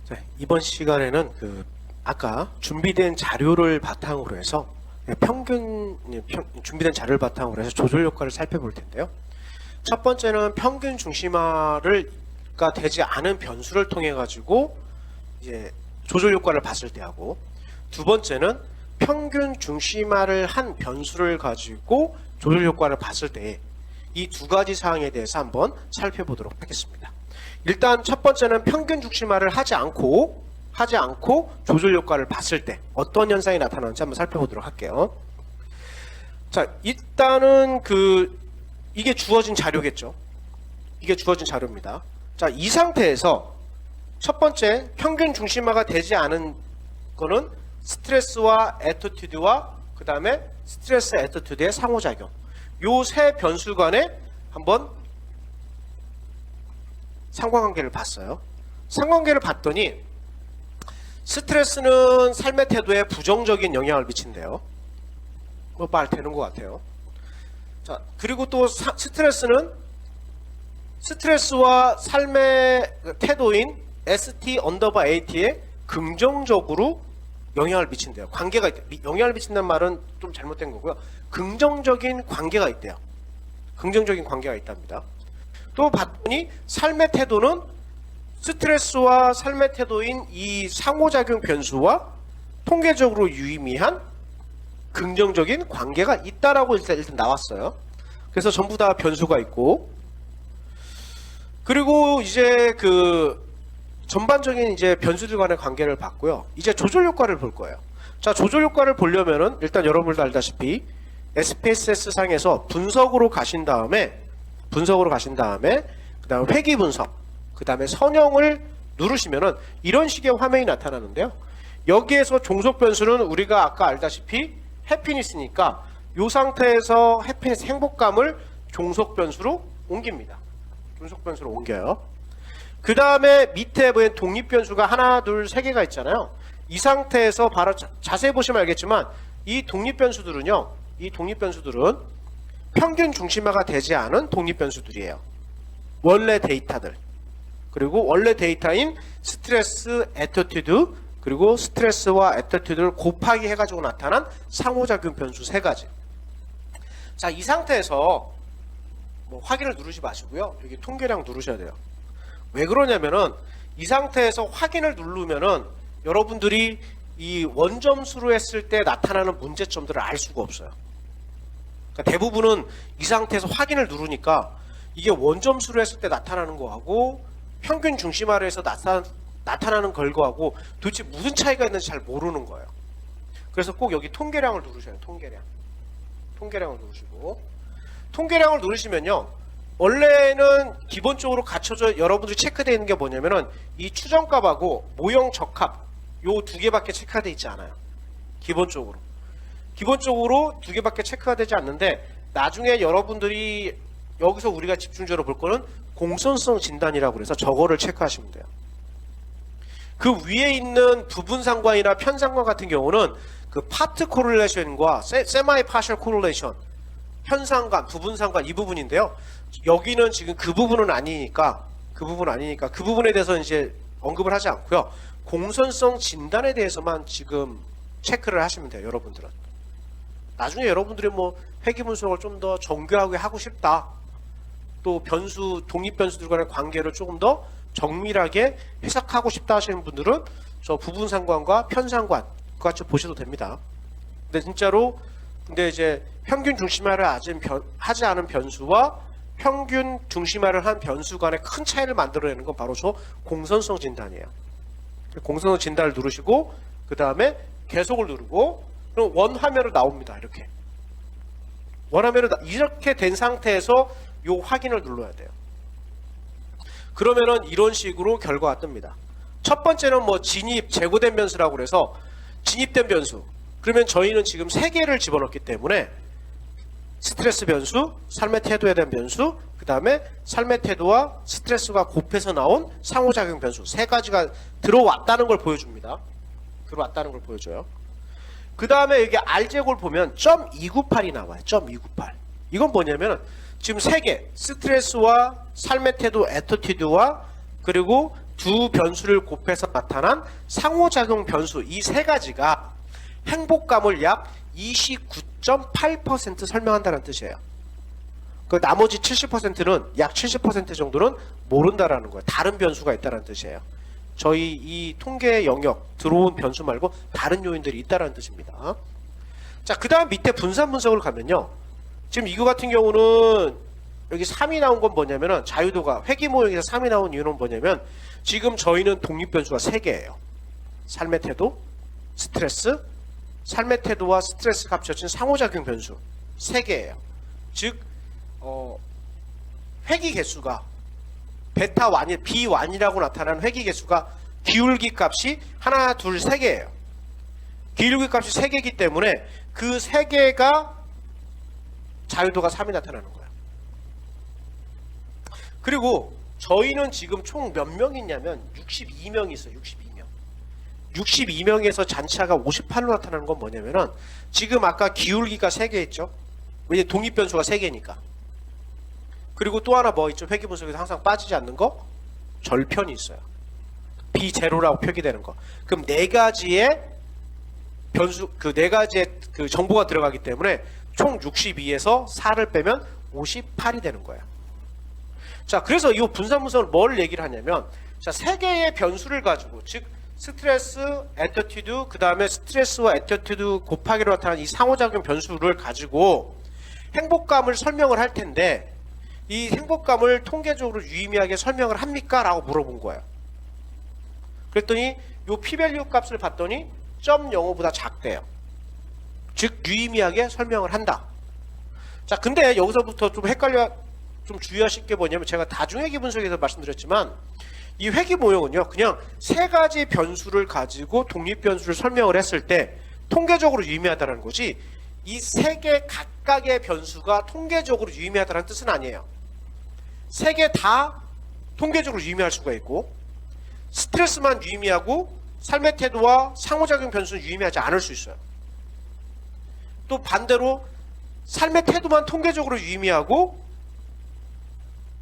자, 이번 시간에는 아까 준비된 자료를 바탕으로 해서 준비된 자료를 바탕으로 해서 조절 효과를 살펴볼 텐데요. 첫 번째는 평균 중심화가 되지 않은 변수를 통해 가지고 이제 조절 효과를 봤을 때 하고, 두 번째는 평균 중심화를 한 변수를 가지고 조절 효과를 봤을 때 이 두 가지 사항에 대해서 한번 살펴보도록 하겠습니다. 일단 첫 번째는 평균 중심화를 하지 않고 조절 효과를 봤을 때 어떤 현상이 나타나는지 한번 살펴보도록 할게요. 자, 일단은 이게 주어진 자료겠죠. 이게 주어진 자료입니다. 자, 이 상태에서 첫 번째 평균 중심화가 되지 않은 거는 스트레스와 애티튜드와 그 다음에 스트레스 애티튜드의 상호작용, 요 세 변수 간에 한번 상관관계를 봤어요. 상관관계를 봤더니 스트레스는 삶의 태도에 부정적인 영향을 미친대요. 뭐 말 되는 것 같아요. 자, 그리고 또 스트레스와 삶의 태도인 ST_AT에 긍정적으로 영향을 미친대요. 관계가 있대요. 영향을 미친다는 말은 좀 잘못된 거고요. 긍정적인 관계가 있대요. 긍정적인 관계가 있답니다. 또 봤더니 삶의 태도는 스트레스와 삶의 태도인 이 상호작용 변수와 통계적으로 유의미한 긍정적인 관계가 있다라고 일단 나왔어요. 그래서 전부 다 변수가 있고, 그리고 이제 전반적인 이제 변수들 간의 관계를 봤고요. 이제 조절 효과를 볼 거예요. 자, 조절 효과를 보려면은 일단 여러분도 알다시피 SPSS 상에서 분석으로 가신 다음에 그다음에 회귀 분석, 그다음에 선형을 누르시면은 이런 식의 화면이 나타나는데요. 여기에서 종속 변수는 우리가 아까 알다시피 해피니스니까 이 상태에서 해피니스 행복감을 종속 변수로 옮깁니다. 종속 변수로 옮겨요. 그 다음에 밑에 보면 독립 변수가 하나, 둘, 세 개가 있잖아요. 이 상태에서 바로 자세히 보시면 알겠지만 이 독립 변수들은 평균 중심화가 되지 않은 독립 변수들이에요. 원래 데이터들. 그리고 원래 데이터인 스트레스, 애티튜드, 그리고 스트레스와 애티튜드를 곱하기 해가지고 나타난 상호작용 변수 세 가지. 자, 이 상태에서 확인을 누르지 마시고요. 여기 통계량 누르셔야 돼요. 왜 그러냐면은 이 상태에서 확인을 누르면은 여러분들이 이 원점수로 했을 때 나타나는 문제점들을 알 수가 없어요. 그러니까 대부분은 이 상태에서 확인을 누르니까 이게 원점수로 했을 때 나타나는 거하고 평균 중심화로 해서 나타나는 결과하고 도대체 무슨 차이가 있는지 잘 모르는 거예요. 그래서 꼭 여기 통계량을 누르셔요. 통계량을 누르시고, 통계량을 누르시면요, 원래는 기본적으로 갖춰져 여러분들이 체크되어 있는 게 뭐냐면은 이 추정값하고 모형 적합 요 두 개밖에 체크가 되어 있지 않아요. 기본적으로 두 개밖에 체크가 되지 않는데, 나중에 여러분들이 여기서 우리가 집중적으로 볼 거는 공선성 진단이라고 해서 저거를 체크하시면 돼요. 그 위에 있는 부분 상관이나 편상관 같은 경우는 파트 코릴레이션과 세마이 파셜 코릴레이션, 현상관, 부분 상관 이 부분인데요. 여기는 지금 그 부분은 아니니까 그 부분에 대해서 이제 언급을 하지 않고요. 공선성 진단에 대해서만 지금 체크를 하시면 돼요. 여러분들은 나중에 여러분들이 회귀 분석을 좀 더 정교하게 하고 싶다, 또 독립 변수들 간의 관계를 조금 더 정밀하게 해석하고 싶다 하시는 분들은 저 부분 상관과 편상관 같이 보셔도 됩니다. 근데 이제 평균 중심화를 하지 않은 변수와 평균 중심화를 한 변수 간의 큰 차이를 만들어내는 건 바로 저 공선성 진단이에요. 공선성 진단을 누르시고 그 다음에 계속을 누르고 그럼 원 화면으로 나옵니다. 이렇게 된 상태에서 요 확인을 눌러야 돼요. 그러면은 이런 식으로 결과가 뜹니다. 첫 번째는 진입, 제고된 변수라고 그래서 진입된 변수. 그러면 저희는 지금 세 개를 집어넣기 때문에 스트레스 변수, 삶의 태도에 대한 변수, 그 다음에 삶의 태도와 스트레스가 곱해서 나온 상호작용 변수 세 가지가 들어왔다는 걸 보여줍니다. 보여줘요. 그 다음에 여기 R제곱을 보면 .298이 나와요. .298. 이건 뭐냐면 지금 세 개, 스트레스와 삶의 태도, 애티튜드와 그리고 두 변수를 곱해서 나타난 상호작용 변수 이 세 가지가 행복감을 약 29.8% 설명한다는 뜻이에요. 그 나머지 70%는 약 70% 정도는 모른다라는 거예요. 다른 변수가 있다는 뜻이에요. 저희 이 통계 영역 들어온 변수 말고 다른 요인들이 있다는 뜻입니다. 자, 그 다음 밑에 분산 분석을 가면요. 지금 이거 같은 경우는 여기 3이 나온 건 뭐냐면은 자유도가 회귀 모형에서 3이 나온 이유는 뭐냐면 지금 저희는 독립 변수가 3개예요. 삶의 태도, 스트레스, 삶의 태도와 스트레스가 합쳐진 상호작용 변수 3개예요. 즉 회귀 개수가 베타 완이 비완이라고 나타나는 회귀 개수가 기울기 값이 하나, 둘, 3개예요. 기울기 값이 3개이기 때문에 그 3개가 자유도가 3이 나타나는 거예요. 그리고 저희는 지금 총 몇 명 있냐면 62명이 있어요. 62명. 62명에서 잔차가 58로 나타나는 건 뭐냐면은 지금 아까 기울기가 3개 있죠. 왜냐면 독립변수가 3개니까. 그리고 또 하나 뭐 있죠. 회귀 분석에서 항상 빠지지 않는 거 절편이 있어요. 비제로라고 표기되는 거. 그럼 4가지의 변수 그 4가지의 그 정보가 들어가기 때문에 총 62에서 4를 빼면 58이 되는 거예요. 자, 그래서 이 분산 분석을 뭘 얘기를 하냐면 자, 3개의 변수를 가지고 즉 스트레스, 애티튜드, 그 다음에 스트레스와 애티튜드 곱하기로 나타나는 이 상호작용 변수를 가지고 행복감을 설명을 할 텐데 이 행복감을 통계적으로 유의미하게 설명을 합니까? 라고 물어본 거예요. 그랬더니 이 p-value 값을 봤더니 0.05보다 작대요. 즉 유의미하게 설명을 한다. 자, 근데 여기서부터 좀 좀 주의하실 게 뭐냐면 제가 다중회귀 분석에서 말씀드렸지만 이 회귀 모형은요 그냥 3가지 변수를 가지고 독립 변수를 설명을 했을 때 통계적으로 유의미하다는 거지 이 3개 각각의 변수가 통계적으로 유의미하다는 뜻은 아니에요. 3개 다 통계적으로 유의미할 수가 있고 스트레스만 유의미하고 삶의 태도와 상호작용 변수는 유의미하지 않을 수 있어요. 또 반대로 삶의 태도만 통계적으로 유의미하고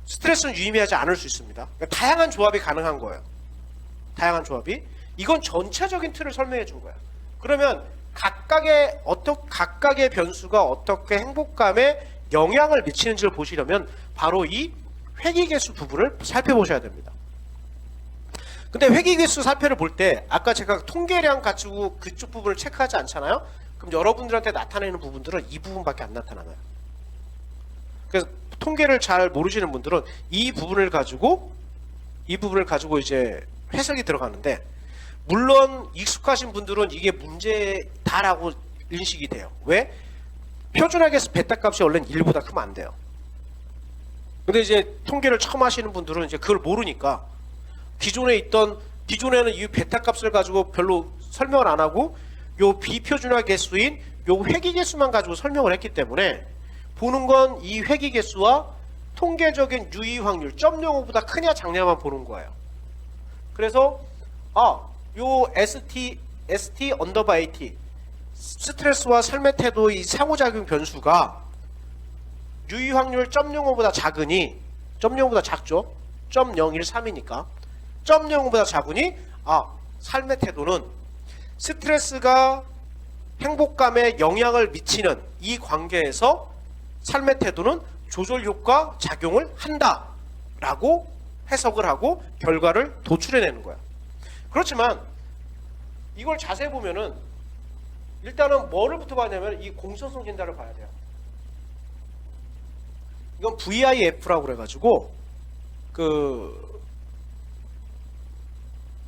스트레스는 유의미하지 않을 수 있습니다. 그러니까 다양한 조합이 가능한 거예요. 다양한 조합이. 이건 전체적인 틀을 설명해 준 거예요. 그러면 각각의 변수가 어떻게 행복감에 영향을 미치는지를 보시려면 바로 이 회귀개수 부분을 살펴보셔야 됩니다. 근데 회귀개수 살펴를 볼 때 아까 제가 통계량 가지고 그쪽 부분을 체크하지 않잖아요. 그럼 여러분들한테 나타내는 부분들은 이 부분밖에 안 나타나요. 그래서 통계를 잘 모르시는 분들은 이 부분을 가지고 이제 해석이 들어가는데 물론 익숙하신 분들은 이게 문제다라고 인식이 돼요. 왜? 표준하게 베타 값이 원래는 1보다 크면 안 돼요. 근데 이제 통계를 처음 하시는 분들은 이제 그걸 모르니까 기존에는 이 베타 값을 가지고 별로 설명을 안 하고 요 비표준화 개수인 요 회귀 개수만 가지고 설명을 했기 때문에 보는 건 이 회귀 개수와 통계적인 유의 확률 0.05보다 크냐 작냐만 보는 거예요. 그래서 요 ST 언더바 AT 스트레스와 삶의 태도의 상호작용 변수가 유의 확률 0.05보다 작으니 0.05보다 작죠. 0.013이니까 0.05보다 작으니 삶의 태도는 스트레스가 행복감에 영향을 미치는 이 관계에서 삶의 태도는 조절 효과 작용을 한다 라고 해석을 하고 결과를 도출해내는 거야. 그렇지만 이걸 자세히 보면은 일단은 뭐를부터 봐냐면 이 공소성 진단을 봐야 돼요. 이건 VIF라고 그래가지고 그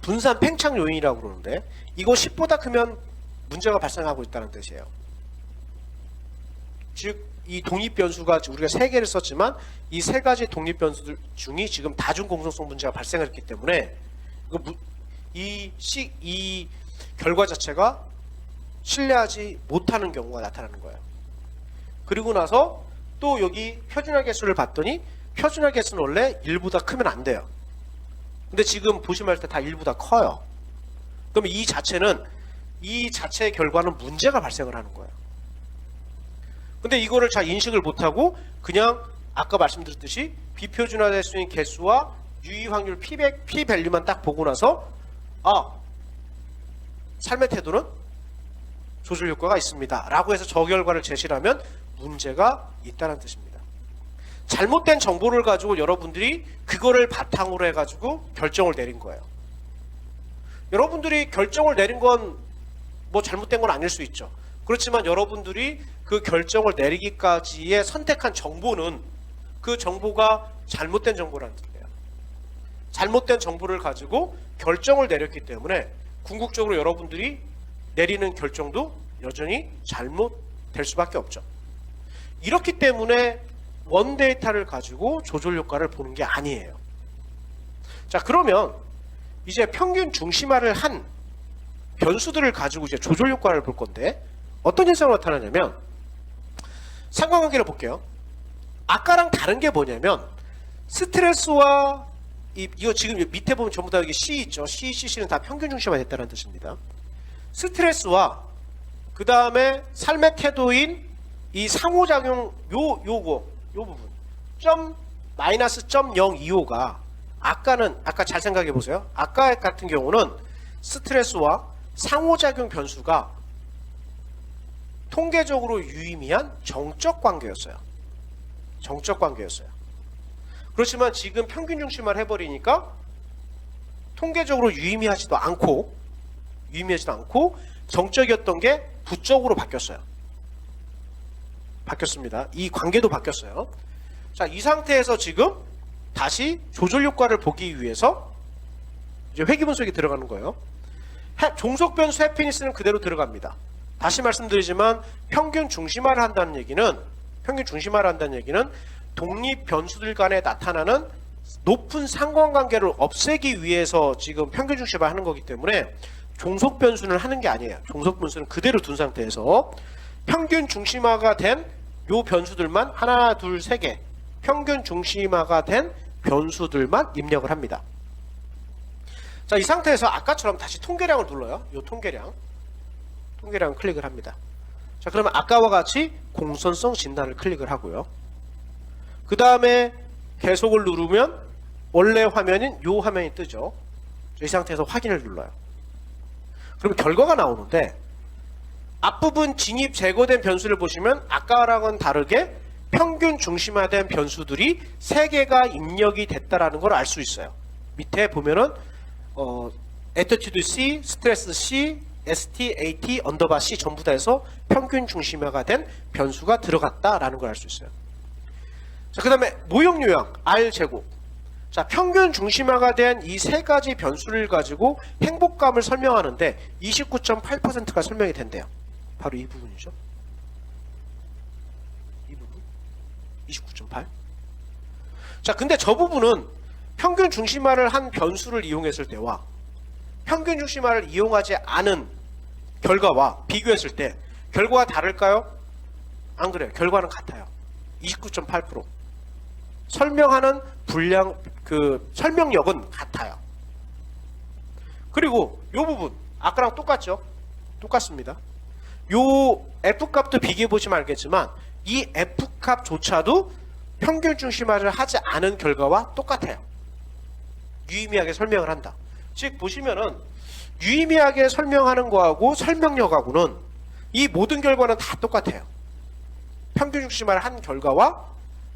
분산 팽창 요인이라고 그러는데 이거 10보다 크면 문제가 발생하고 있다는 뜻이에요. 즉 이 독립 변수가 우리가 3개를 썼지만 이 3가지 독립 변수들 중에 지금 다중 공정성 문제가 발생했기 때문에 이 결과 자체가 신뢰하지 못하는 경우가 나타나는 거예요. 그리고 나서 또 여기 표준화 개수를 봤더니 표준화 개수는 원래 1보다 크면 안 돼요. 근데 지금 보시면 할 때 다 1보다 커요. 그러면 이 자체의 결과는 문제가 발생을 하는 거예요. 근데 이거를 잘 인식을 못하고 그냥 아까 말씀드렸듯이 비표준화될 수 있는 개수와 유의 확률 P 밸류만 딱 보고 나서 삶의 태도는 조절 효과가 있습니다 라고 해서 저 결과를 제시를 하면 문제가 있다는 뜻입니다. 잘못된 정보를 가지고 여러분들이 그거를 바탕으로 해가지고 결정을 내린 거예요. 여러분들이 결정을 내린 건 뭐 잘못된 건 아닐 수 있죠. 그렇지만 여러분들이 그 결정을 내리기까지의 선택한 정보는 그 정보가 잘못된 정보라는 뜻이에요. 잘못된 정보를 가지고 결정을 내렸기 때문에 궁극적으로 여러분들이 내리는 결정도 여전히 잘못될 수밖에 없죠. 이렇기 때문에 원데이터를 가지고 조절 효과를 보는 게 아니에요. 자, 그러면 이제 평균 중심화를 한 변수들을 가지고 이제 조절 효과를 볼 건데 어떤 현상이 나타나냐면 상관관계를 볼게요. 아까랑 다른 게 뭐냐면 스트레스와 이거 지금 밑에 보면 전부 다 여기 C 있죠. C, CC는 다 평균 중심화 됐다는 뜻입니다. 스트레스와 그 다음에 삶의 태도인 이 상호작용 요 부분 마이너스 0.025가 아까 잘 생각해 보세요. 아까 같은 경우는 스트레스와 상호작용 변수가 통계적으로 유의미한 정적 관계였어요. 정적 관계였어요. 그렇지만 지금 평균 중심화를 해버리니까 통계적으로 유의미하지도 않고 정적이었던 게 부적으로 바뀌었어요. 바뀌었습니다. 이 관계도 바뀌었어요. 자, 이 상태에서 지금 다시 조절 효과를 보기 위해서 이제 회귀 분석이 들어가는 거예요. 종속 변수 해피니스는 그대로 들어갑니다. 다시 말씀드리지만 평균 중심화를 한다는 얘기는 독립 변수들 간에 나타나는 높은 상관관계를 없애기 위해서 지금 평균 중심화 하는 거기 때문에 종속 변수는 하는 게 아니에요. 종속 변수는 그대로 둔 상태에서 평균 중심화가 된 요 변수들만 하나, 둘, 세 개 평균 중심화가 된 변수들만 입력을 합니다. 자, 이 상태에서 아까처럼 다시 통계량을 눌러요. 요 통계량 클릭을 합니다. 자, 그러면 아까와 같이 공선성 진단을 클릭을 하고요. 그 다음에 계속을 누르면 원래 화면인 요 화면이 뜨죠. 이 상태에서 확인을 눌러요. 그럼 결과가 나오는데 앞부분 진입 제거된 변수를 보시면 아까랑은 다르게 평균 중심화된 변수들이 3개가 입력이 됐다라는 걸 알 수 있어요. 밑에 보면은 attitude C, 스트레스 C, ST, AT, 언더바 C 전부 다 해서 평균 중심화가 된 변수가 들어갔다라는 걸 알 수 있어요. 자, 그 다음에 모형 요약 R 제곱. 자, 평균 중심화가 된 이 3가지 변수를 가지고 행복감을 설명하는데 29.8%가 설명이 된대요. 바로 이 부분이죠. 이 부분 29.8. 자, 근데 저 부분은 평균 중심화를 한 변수를 이용했을 때와 평균 중심화를 이용하지 않은 결과와 비교했을 때 결과가 다를까요? 안 그래요. 결과는 같아요. 29.8%. 설명하는 설명력은 같아요. 그리고 이 부분 아까랑 똑같죠? 똑같습니다. 요 F값도 비교해 보시면 알겠지만 이 F값조차도 평균 중심화를 하지 않은 결과와 똑같아요. 유의미하게 설명을 한다. 즉 보시면은 유의미하게 설명하는 거하고 설명력하고는 이 모든 결과는 다 똑같아요. 평균 중심화를 한 결과와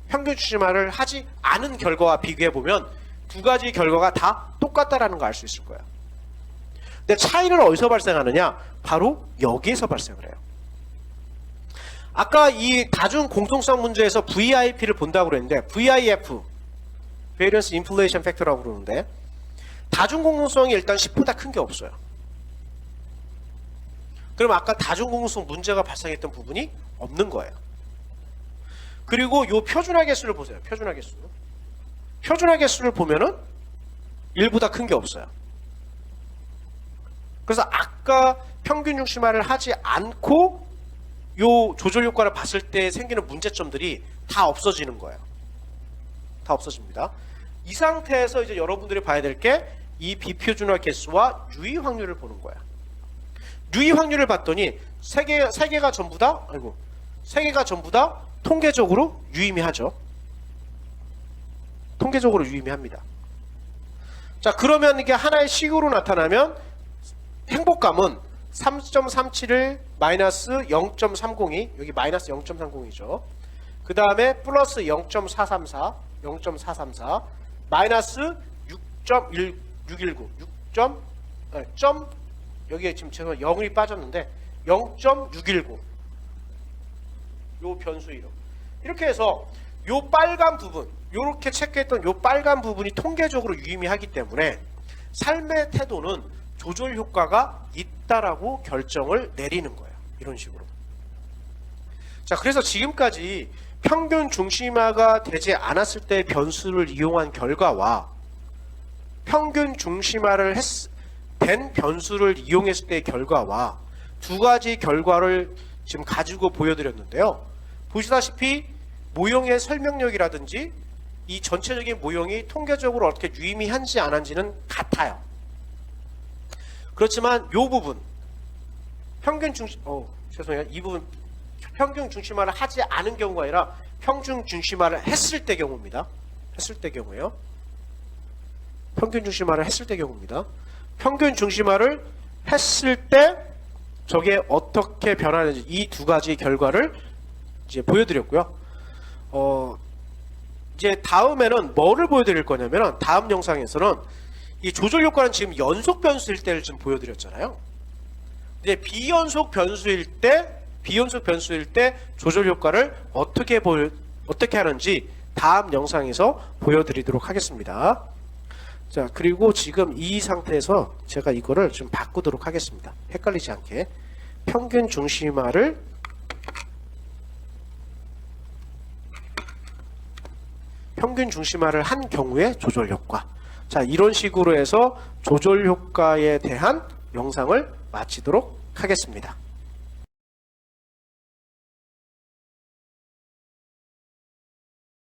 평균 중심화를 하지 않은 결과와 비교해 보면 두 가지 결과가 다 똑같다라는 거 알 수 있을 거예요. 근데 차이는 어디서 발생하느냐? 바로 여기에서 발생을 해요. 아까 이 다중 공통성 문제에서 VIP를 본다고 그랬는데 VIF, Variance Inflation Factor라고 그러는데 다중 공통성이 일단 10보다 큰 게 없어요. 그럼 아까 다중 공통성 문제가 발생했던 부분이 없는 거예요. 그리고 이 표준화 개수를 보세요. 표준화 개수. 표준화 개수를 보면은 1보다 큰 게 없어요. 그래서 아까 평균 중심화를 하지 않고 요 조절 효과를 봤을 때 생기는 문제점들이 다 없어지는 거예요. 다 없어집니다. 이 상태에서 이제 여러분들이 봐야 될 게 이 비표준화 개수와 유의 확률을 보는 거야. 유의 확률을 봤더니 세 개가 전부 다 통계적으로 유의미하죠. 통계적으로 유의미합니다. 자, 그러면 이게 하나의 식으로 나타나면 행복감은 3.371 마이너스 0.302, 여기 마이너스 0.30이죠. 그 다음에 플러스 0.434, 0.434, 마이너스 6.619, 여기에 지금 제가 0이 빠졌는데 0.619, 요 변수 이름. 이렇게 해서 요 빨간 부분, 요렇게 체크했던 요 빨간 부분이 통계적으로 유의미하기 때문에 삶의 태도는 조절 효과가 있다라고 결정을 내리는 거예요. 이런 식으로. 자, 그래서 지금까지 평균 중심화가 되지 않았을 때 변수를 이용한 결과와 평균 중심화를 된 변수를 이용했을 때의 결과와 두 가지 결과를 지금 가지고 보여드렸는데요. 보시다시피 모형의 설명력이라든지 이 전체적인 모형이 통계적으로 어떻게 유의미한지 안 한지는 같아요. 그렇지만 이 부분 평균 중심 죄송해요. 이 부분 평균 중심화를 하지 않은 경우가 아니라 평균 중심화를 했을 때 경우입니다. 했을 때 경우예요. 평균 중심화를 했을 때 경우입니다. 평균 중심화를 했을 때 저게 어떻게 변하는지 이 두 가지 결과를 이제 보여드렸고요. 이제 다음에는 뭐를 보여드릴 거냐면 다음 영상에서는 이 조절 효과는 지금 연속 변수일 때를 좀 보여드렸잖아요. 이제 비연속 변수일 때 조절 효과를 어떻게 하는지 다음 영상에서 보여드리도록 하겠습니다. 자, 그리고 지금 이 상태에서 제가 이거를 좀 바꾸도록 하겠습니다. 헷갈리지 않게. 평균 중심화를 한 경우의 조절 효과. 자, 이런 식으로 해서 조절 효과에 대한 영상을 마치도록 하겠습니다.